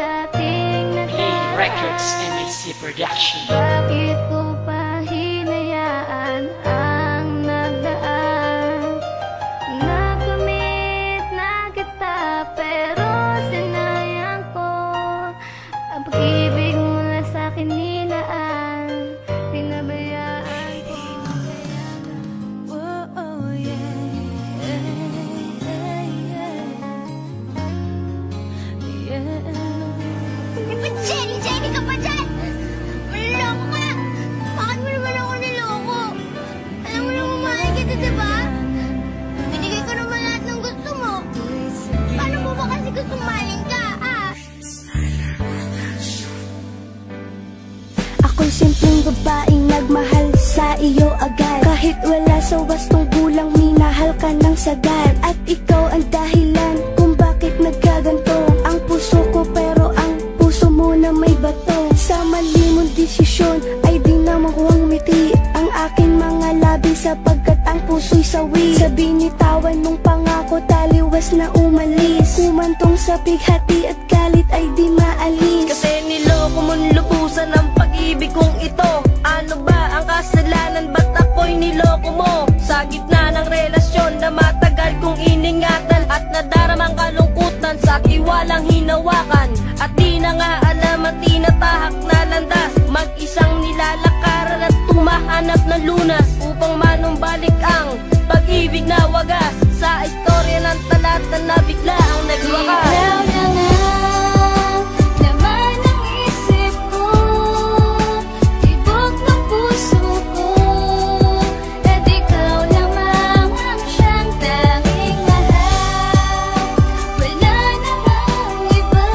dating nakaraan. Records MAC Production. Bakit ko pa hinayaan ang nagdaan? Nakamit na kita pero sinayang ko ang pag-ibig mula sa'kin nilaan. Pinabayaan ko. Oh, oh yeah, Jenny ka pa dyan! Maloloko ka! Bakit mo naman ako niloko? Alam mo naman mahal kita, diba? Binigay ko naman lahat ng gusto mo. Paano mo ba kasi gusto mahalin ka, ah? Ako'y simpleng babaeng nagmahal sa iyo agad. Kahit wala sa wastong gulang, minahal ka ng sagad. At ikaw ang dahilan kung bakit nagkaganto ang puso ko, pero ang puso mo na may bato. Sa mali mong desisyon ay di na makuhang ngiti ang aking mga labi, sapagkat ang puso'y sawi. Sa binitawan mong pangako, taliwas na umalis. Kumantong sa bighati at galit ay di maalis. Kasi niloko mong lubusan ang pag-ibig kong ito. Ano ba ang kasalanan, ba't ako'y niloko mo? Sa gitna ng relasyon na matagal kong iningatan, at nadaramang kalungkutan sa tiwalang hinawakan. At di na nga alam at tinatahak na landas, mag-isang nilalakaran at tumahanap ng lunas, upang manumbalik ang pag-ibig na wagas. Sa istorya ng talata na bigla ang nagwakas. Ikaw na nga, laman ng isip ko, tibok ng puso ko. At ikaw lamang ang siyang tanging mahal. Wala namang iba,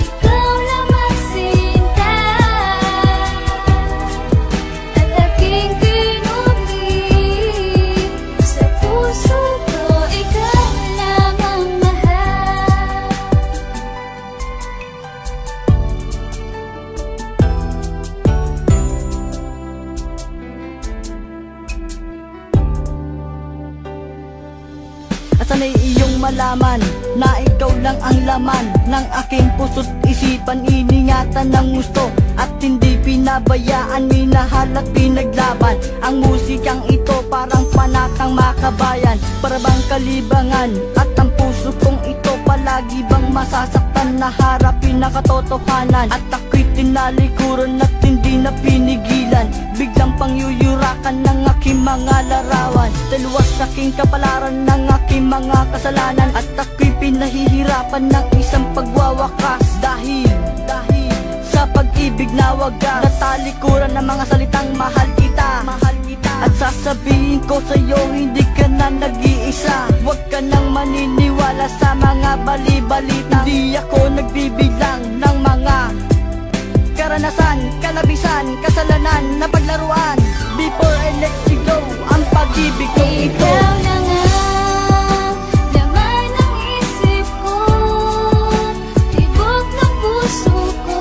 ikaw lamang sinta. At aking kinubig sa puso ko, ikaw lamang mahal. At sana'y iyong malaman na ikaw lang ang laman ng aking puso't isipan. Iningatan ng gusto at hindi pinabayaan, minahal at pinaglaban. Ang musikang ito parang panakang makabayan, para bang kalibangan. At ang puso kong ito palagi bang masasaktan na harapin na katotohanan. At ako'y tinalikuran at hindi na pinigilan, biglang pangyuyurakan ng aking mga larawan. Dalawas sa aking kapalaran ng aking mga kasalanan, at ako'y pinahihirapan ng isang pagwawakas. Dahil sa pag-ibig na wagas, natalikuran ng mga salitang mahal kita. At sasabihin ko sa'yo, hindi ka na nag-iisa. Huwag ka nang maniniwala sa mga bali-balita. Hindi ako nagbibilang ng mga karanasan, kalabisan, kasalanan na paglaruan. Before I let you go, ang pag-ibig kong ito. Ikaw na nga, laman ng isip ko, tibok ng puso ko.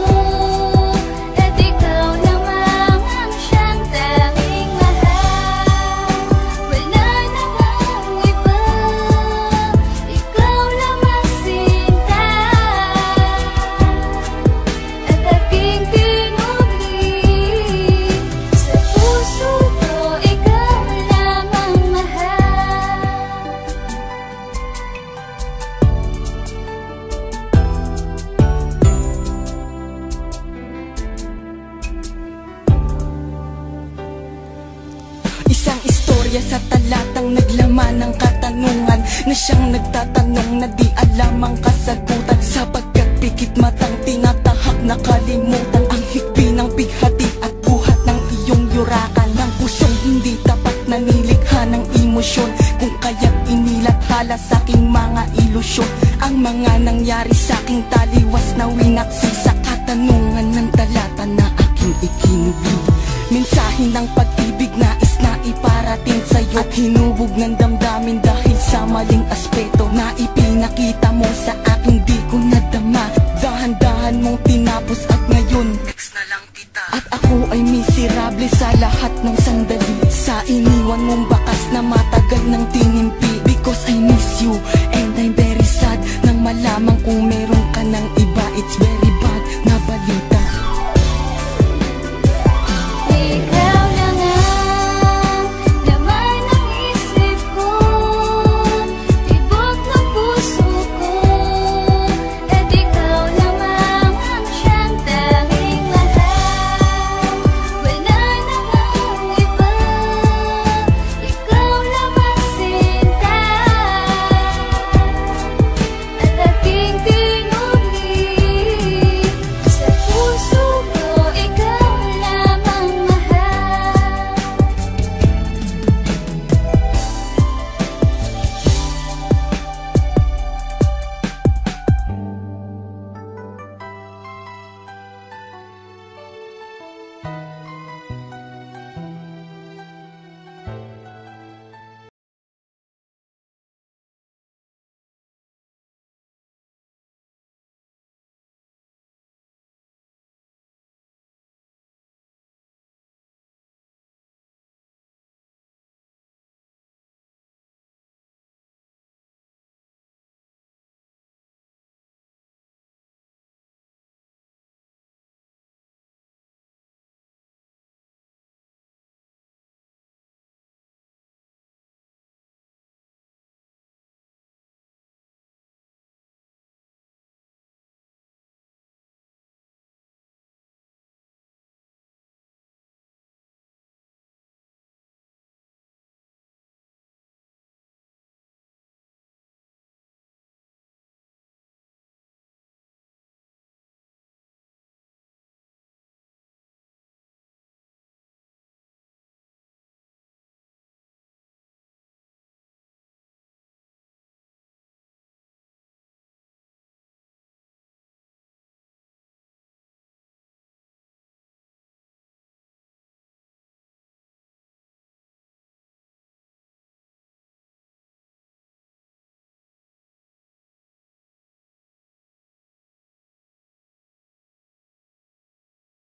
At ikaw lamang ang siyang tanging mahal. Wala namang iba, ikaw lamang sinta. At aking kinubig sa puso ko, ikaw lamang mahal. Isang istorya sa talatang naglaman ng katanungan, na siyang nagtatanong na di alam ang kasagutan. Sapagkat pikit matang tinatahak na kalimutan ang higpi ng bighati at buhat ng iyong yurakan. Ng pusong hindi tapat na nilikha ng emosyon, kung kaya't inilathala sa aking mga ilusyon. Ang mga nangyari sa aking taliwas na winaksi sa katanungan ng talata na aking ikinubig. Mensahe ng pag-ibig nais na iparating sa'yo, at hinubog ng damdamin dahil sa maling aspeto na ipinakita mo sa aking di ko nadama. Dahan-dahan mong tinapos at ngayon